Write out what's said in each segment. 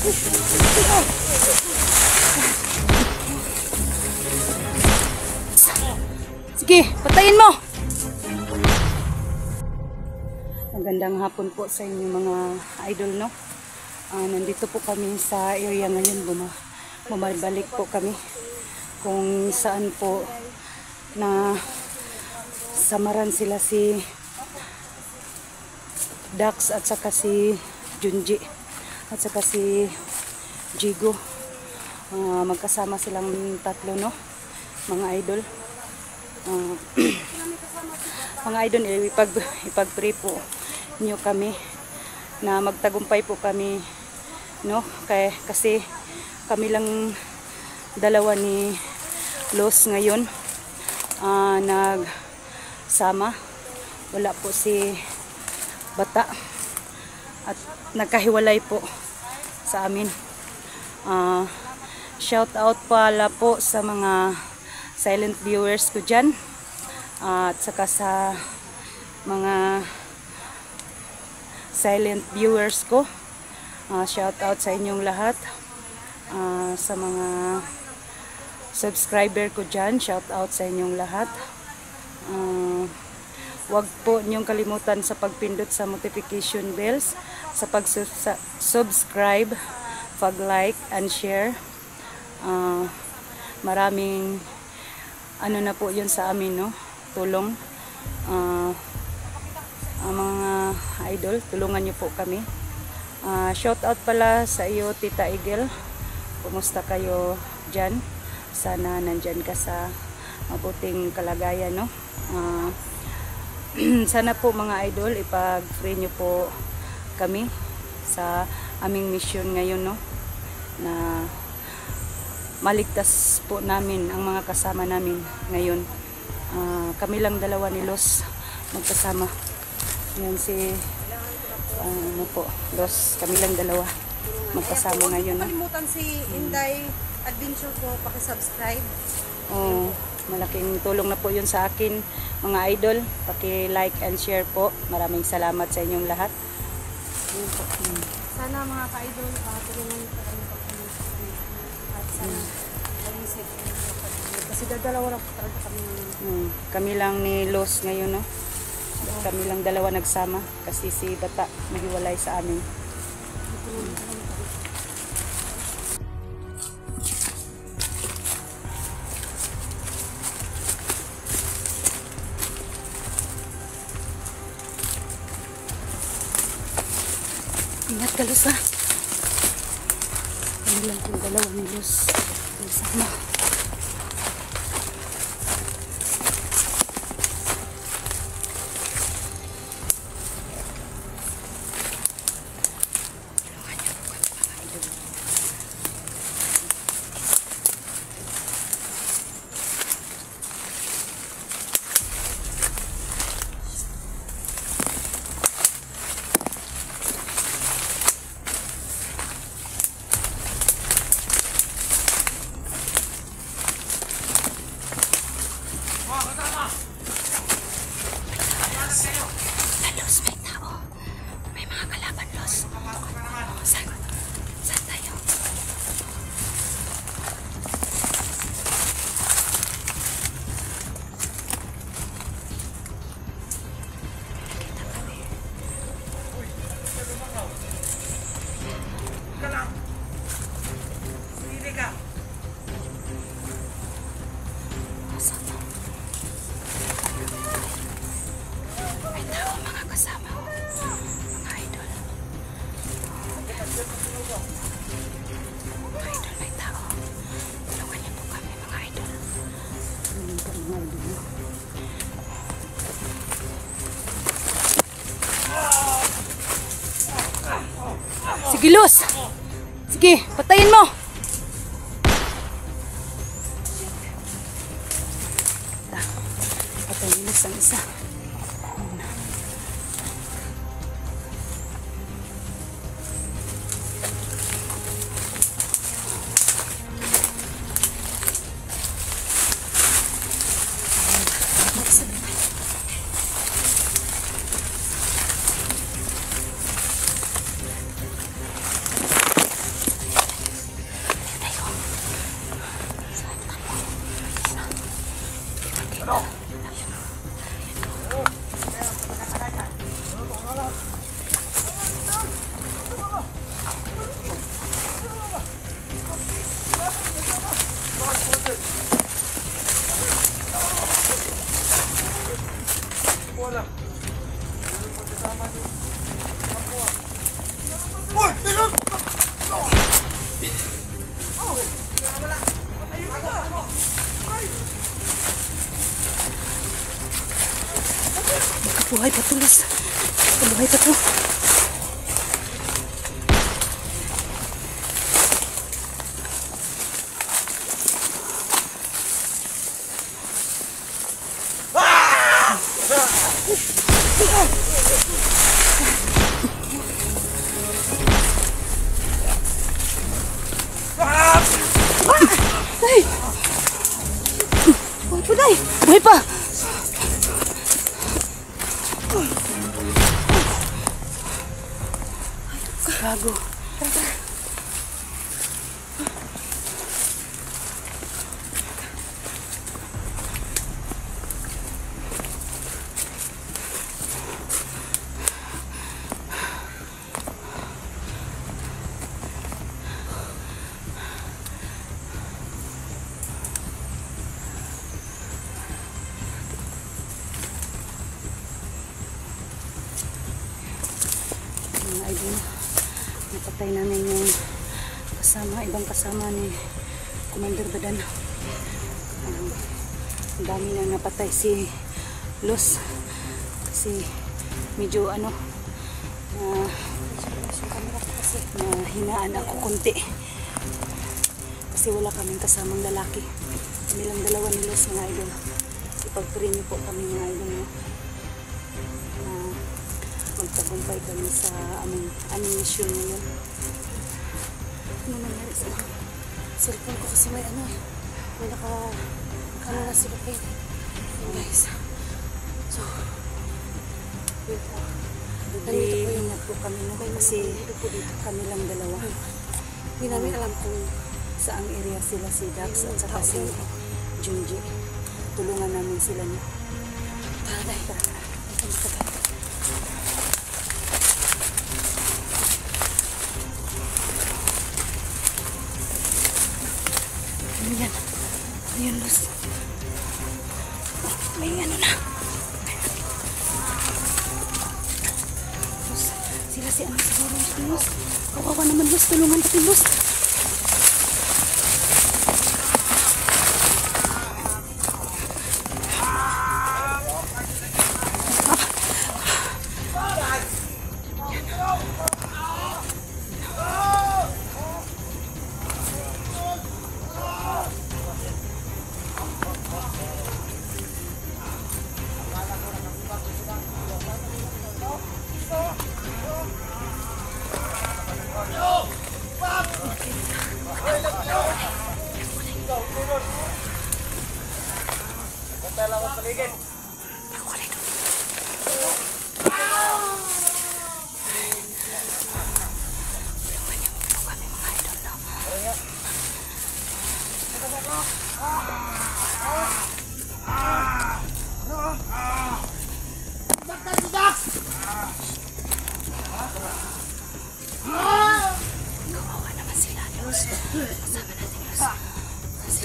Sige, patayin mo! Magandang hapon po sa inyo mga idol, no? Nandito po kami sa area ngayon. Bumabalik po kami kung saan po na samaran sila si Dax at saka si Junji at saka si Jigo. Magkasama silang tatlo, no? Mga idol. Mga idol, ipag-pray po nyo kami na magtagumpay po kami, no? Kasi kami lang dalawa ni Los ngayon nagsama. Wala po si Bata at nagkahiwalay po sa amin. Shout out pala po sa mga silent viewers ko dyan, at saka sa mga silent viewers ko. Shout out sa inyong lahat. Sa mga subscriber ko dyan, shout out sa inyong lahat. Huwag po niyong kalimutan sa pagpindot sa notification bells, sa pag-subscribe, pag-like and share. Maraming ano na po yun sa amin, no? Tulong. Mga idol, tulungan niyo po kami. Shout out pala sa iyo, Tita Igel. Kumusta kayo dyan? Sana nandyan ka sa mabuting kalagayan, no? Sana po mga idol, ipag-pray niyo po kami sa aming mission ngayon, no? Na maligtas po namin ang mga kasama namin ngayon. Kami lang dalawa ni Los magkasama. Yan si ano po, Los, kami lang dalawa magkasama ngayon. Kalimutan si Inday Adventure ko, paki-subscribe. Malaking tulong na po yun sa akin mga idol. Paki-like and share po. Maraming salamat sa inyong lahat. Sana mga ka-idol, tulungan niyo kami at sana ayusin kasi dalawa lang talaga kami. Kami lang ni Los ngayon, no? Kami lang dalawa nagsama kasi si Bata naghiwalay sa amin. Ingat ka, Los, ha? Kami lang yung dalawa ni Los nagsama. Los, may tao. May mga kalaban, Los. Saan tayo? Kita kami. May tao, mga kasama, mga idol. Mga idol, may tao. Tulungan niyo po kami, mga idol. Sige, Los! Sige, patayin mo! Patayin Los ang isa. Buhay pa to, Luz. Buhay pa to. Ay! Buhay pa, Day! Buhay pa! Gago. Mga idol, napatay namin yung ibang kasama ni Commander Badan. Ang dami na napatay si Luz kasi medyo na hinaan ako konti kasi wala kaming kasamang lalaki. Kami lang dalawa ni Luz, mga idol. Ipag-pray niyo po kami, mga idol, no? Magtagumpay kami sa aming mission ngayon. Ano nangyari sa cellphone ko kasi may may na sila kayo. Guys. So, wait po. Ingat po kami no kasi kami lang dalawa. Hindi namin alam kung saang area sila, si Dax at saka si Junji. Tulungan namin sila no. Tara. Ayan, Luz. May na. Luz, sila si siguro, Luz. Kawawa naman, Luz. Tulungan natin, Luz.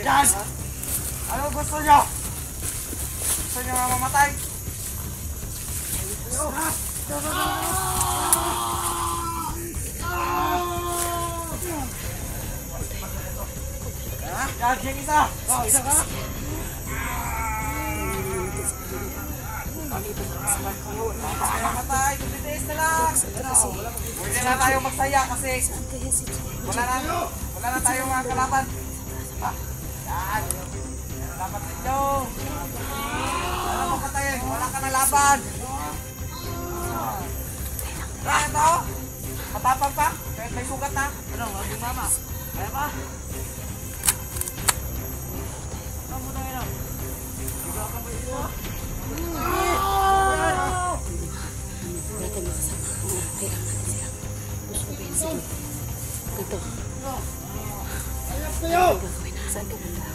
Dad! Ano gusto nyo? Gusto nyo nga mamatay? Dad, yung isa! Oh, isa ka? Mamatay! Tutitis na lang! Pwede na tayo magsaya kasi wala na tayong mga kalaban. Yan! Dapat ninyo! Wala mapatayin! Wala ka na laban! Kaya ito! Matapang pa! Kahit may sugat na! Ano? Wag yung mama! Kaya pa? Ano mo na yun? Higa ka ba ito? Natin makasama. Kailangan natin sila. Gusto ko ba yun sila? Ito. Ayap kayo! Saan ka nanda?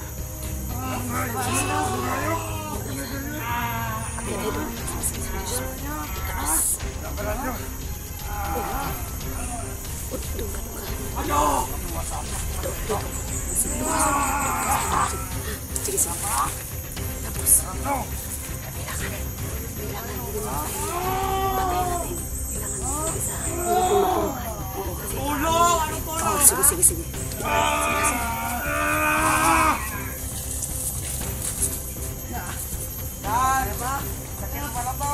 pwede makain. Patayin natin. Kailangan isa. Hindi ko mapuruhan. Oo, kasi Tulong! Anong tulong? oh, sige, sige, sige. Yan! Sakit pala to!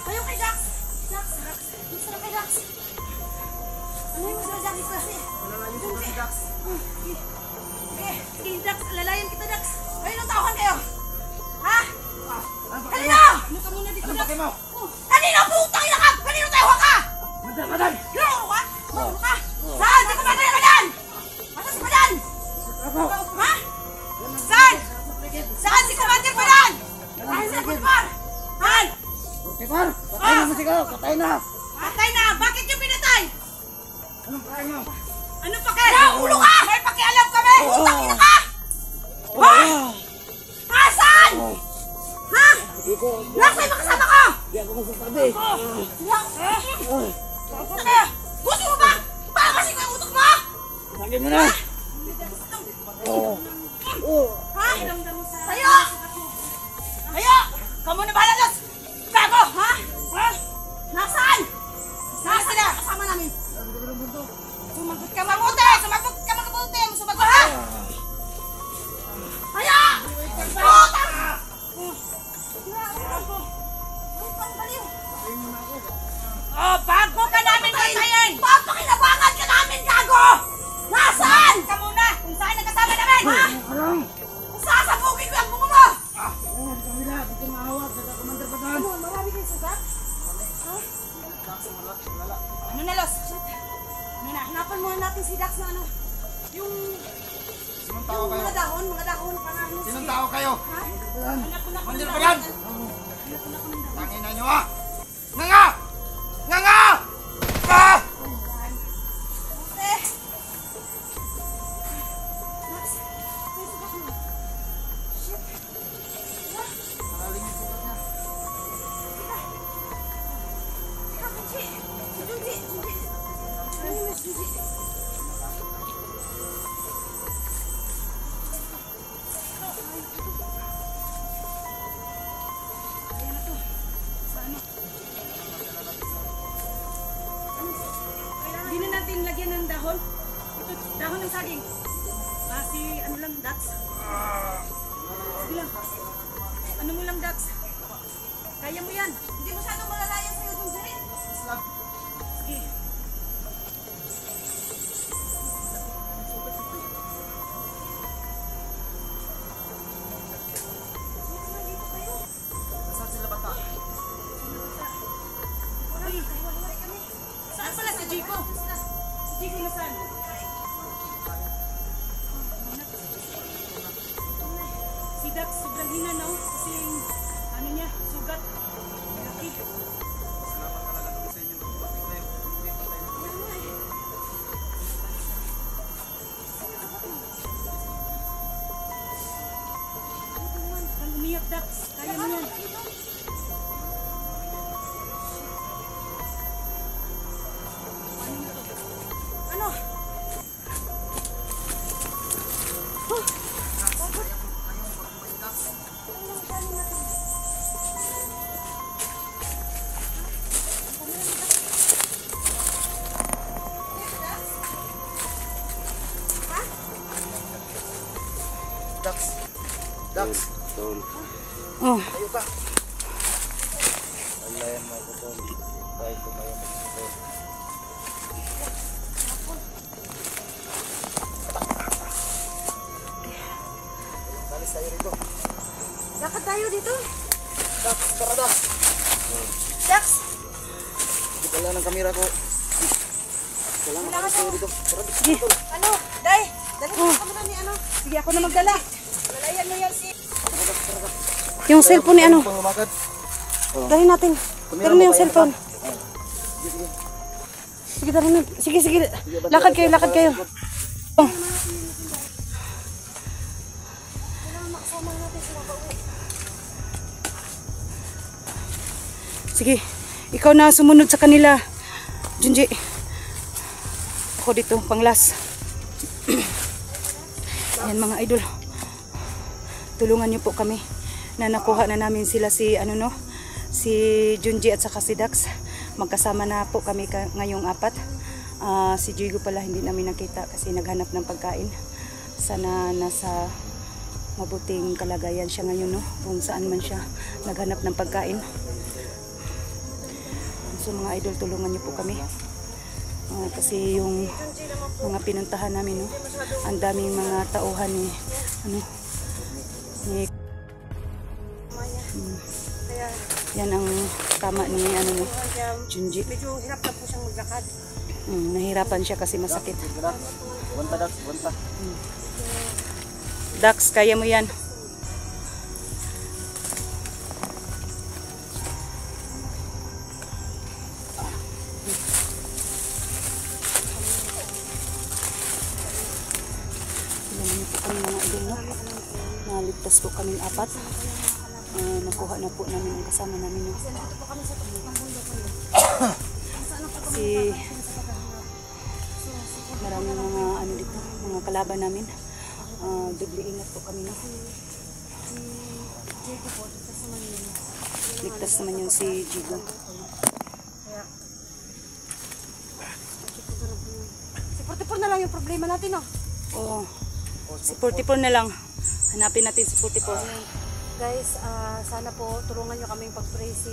Kayo kay Dax! Dax! Gusto na kay Dax! Ano yung gusto na Dax kasi? Sige, Dax! Lalayan kita, Dax! Kayo nang tawakan kayo! Ha? Kanino? Ano ka muna dito, Dax? Kanino? Putang ina ka! Kanino tayo ka? Madan! Laro ka? Laro ka? Saan? Saan ka ba Madan? Asa si Madan? Ha? Saan? Saan si Commander Madan? Saan si Putpar? Han? Putpar! Patay na mo sigaw! Patay na! Patay na! Bakit yung pinatay? Anong kaya mo? Anong pakialam? Ulo ka! May pakialam kami! Utang ina ka! Ha? Asan? Ha? Nasaan yung makasama ko? Hindi ako masasabi! Gusto mo ba? Baka kasi ko yung utok mo? Lagyan mo na! Ha? Tayo! Tayo! Kamu na bahala, Los! Gago! Ha? Ha? Nasaan? Nasaan sila? Kasama namin. Sumagot ka mabuti! Sumagot ka mabuti! Sumagot ha? Tayo! Putang! Ay, pambaliw! Bago ka namin patayin! Papakinabangan ka namin, gago! Nasaan? Ka muna! Kung saan ang kasama namin, ha? Anong? Kung sasabugin ko yung bungo mo! Kamila, di ko mahawag! Nagkakomandar pa doon! Ano? Marami kayong sugat? Ha? Ano na, Los? Shit. Ano na? Hanapan muna natin si Dax na ano. Yung... Sinong tao kayo? Mga dahon, pangalan. Sinong tao kayo? Ha? Hanap ko na ko ng Mandir dahon. pa yan! Hanap ko na ko ng dahon. Tangin na nyo ah! Nga nga! Nga nga! Ah! Eh! Dax, may sugat mo. Shit. Ha? Malalim yung sugat niya. Teka, Junji. Junji. Ano yung Junji? Ayan na to. Sa ano? Hindi na natin lagyan ng dahon. Ito, dahon ng saging. Si ano lang, Dax. Sige lang. Ano mo lang, Dax? Kaya mo yan. Hindi masyadong malalayan sa'yo, Junji. Sige. Nasaan sila bata? Ay, saan pala si Jico? Si Jico nasaan? Si Dax, sobrang hina na kasi yung ano niya, sugat. Malaki. Salamat talaga kami sa inyo. Bakit kayo? Hindi pa tayo. Yan nga eh. Ang umiyak, Dax. Kaya mo yan. Ano? Dax! Dax! Oh, Tayo ka! Alayan mo ako doon. Dahil tumayo mo dito. Dalis tayo rito. Lakad tayo dito. Dax! Tara Dax! Dax! Wala ng kamera ko. Kailangan ako tayo dito. Tara, Sige. Ano? Day! Dali mo kamera ni ano? Sige, ako na magdala. Lalayan mo yan si... Yung cellphone ni ano? lumakad. Dali natin. Dali mo yung cellphone. Sige, dali na. Sige, sige. Lakad kayo, lakad kayo. Oh. Sige, ikaw na sumunod sa kanila. Junji. Ako dito, panglas. Ayan mga idol. Tulungan niyo po kami na nakuha na namin sila si ano no, si Junji at saka si Dax. Magkasama na po kami ngayong apat. Si Jigo pala hindi namin nakita kasi naghanap ng pagkain. Sana nasa mabuting kalagayan siya ngayon no, kung saan man siya naghanap ng pagkain. So mga idol, tulungan niyo po kami. Kasi yung mga pinuntahan namin no, ang daming mga tauhan ni ano ni yan ang tama ni ano no, Junji. Medyo hirap na po siyang maglakad. Nahirapan siya kasi masakit. Banta, Dax, banta. Dax, kaya mo yan. Naligtas po kaming apat. Nakuha na po namin ang kasama namin. Si maraming mga ano dito, mga kalaban namin. Dubli ingat po kami. Ligtas naman yun si Jigo. Si 44 na lang yung problema natin, no? Oo. Si 44 na lang. Hanapin natin si 44. Guys, sana po tulungan nyo kaming pag-pray si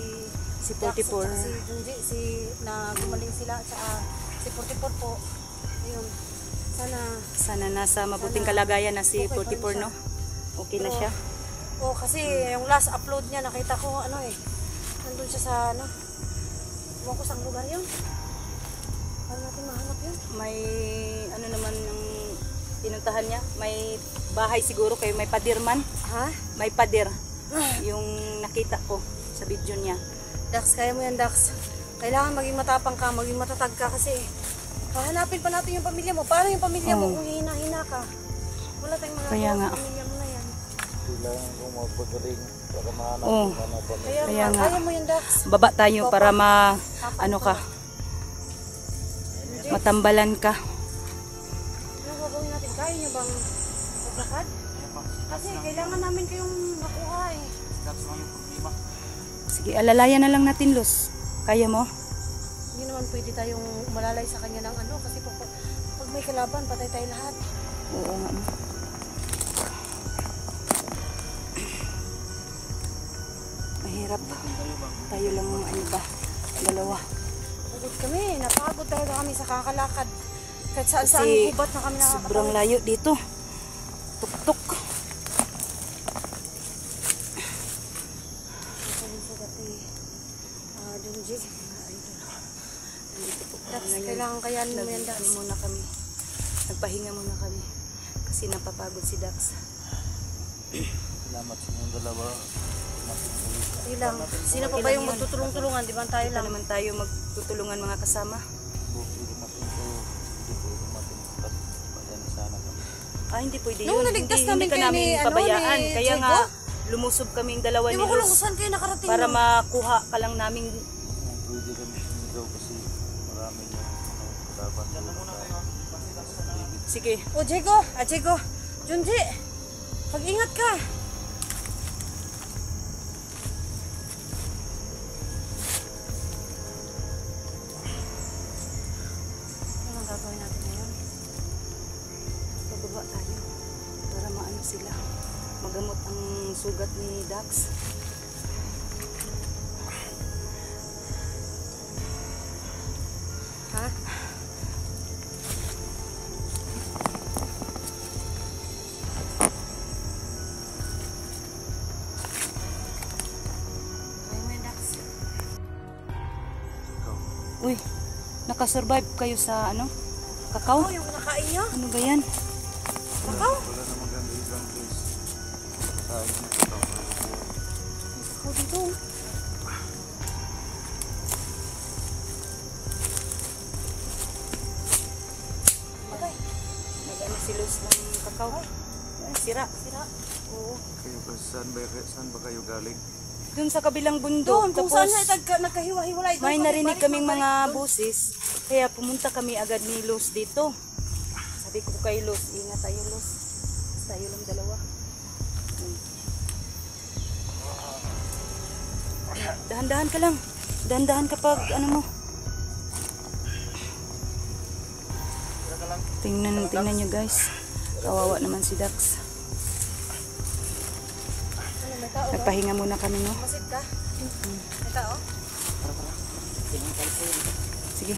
44. si Junji, na gumaling sila, at saka si 44 po. Ayun. Sana nasa mabuting kalagayan na si 44 no. Okay na siya. Oo, kasi yung last upload niya nakita ko ano nandun siya sa ano. Ewan ko saan lugar yun. Paano natin mahanap yun? May ano naman ang pinuntahan niya. May bahay siguro kayo, may padirman. Ha? May padir. Yung nakita ko sa video niya. Dax, kaya mo yan, Dax. Kailangan maging matapang ka, maging matatag ka kasi hahanapin pa natin yung pamilya mo. Paano yung pamilya mo kung hina-hina ka? Wala tayong mga Kaya nga. pamilya mo na yan. Kailangan kong magpagaling para mahanap Oo. yung ano pala. Kaya nga, kaya mo yan, Dax. Baba tayo para ano ka, matambalan ka. Ano gagawin natin? Kaya nyo bang maglakad? Kasi kailangan namin kayong makuha Dax, ano yung problema? Sige, alalayan na lang natin, Luz. Kaya mo? Hindi naman pwede tayong malalay sa kanya ng ano kasi pag may kalaban, patay tayo lahat. Oo nga. Mahirap. Tayo lang ang ano ba? Dalawa. Pagod kami, napagod talaga kami sa kakalakad. Kahit saan Kasi gubat na kami nakakatawid. sobrang layo dito. Tuk-tuk. Junji. Nandito po kami Dax, ngayon. kailangan kayanin mo yan, Dax. Nagpahinga muna kami. Nagpahinga muna kami. Kasi napapagod si Dax. Salamat sa inyong dalawa. Sige lang. Sino pa ba yung magtutulong-tulungan? Di ba tayo Ito lang? naman tayo magtutulungan mga kasama. Buti dumating ko. Hindi ko dumating. Pasensya sana kami. Hindi pwede yun. Nung naligtas Hindi namin ka kayo namin ni, pabayaan. ni Kaya Jigo? nga, lumusob kaming dalawa Di ni ba ko lang Luz. kung saan kayo nakarating? Para no? makuha ka lang namin. Pwede kami sumigaw kasi marami yung laban. Sige. O, Jigo! Jigo! Junji! Pag-ingat ka! Ano ang gagawin natin ngayon? Pababa tayo. Para maano sila. Magamot ang sugat ni Dax. Ha? Kaya mo yan, Dax. Uy, nakasurvive kayo sa ano? Kakao? Oh, yung nakain niyo? Ano ba yan? Kakao? Wala na maganda ibang place. Kakao dito. Nag-ano si Luz ng kakao? Sira. Sira. Oo. Kayo ba, saan ba kayo galing? Dun sa kabilang bundok. Doon, kung saan Tapos, siya nagkahiwa-hiwalay. may narinig kaming mga busis. Kaya pumunta kami agad ni Luz dito. Sabi ko kay Luz, ingat tayo Luz. Tayo lang dalawa. Dahan-dahan ka lang. Dahan-dahan kapag ano mo. Tingnan nyo guys. Kawawa naman si Dax. Ano, may tao ba? Nagpahinga muna kami no. Masid ka? May tao? Sige.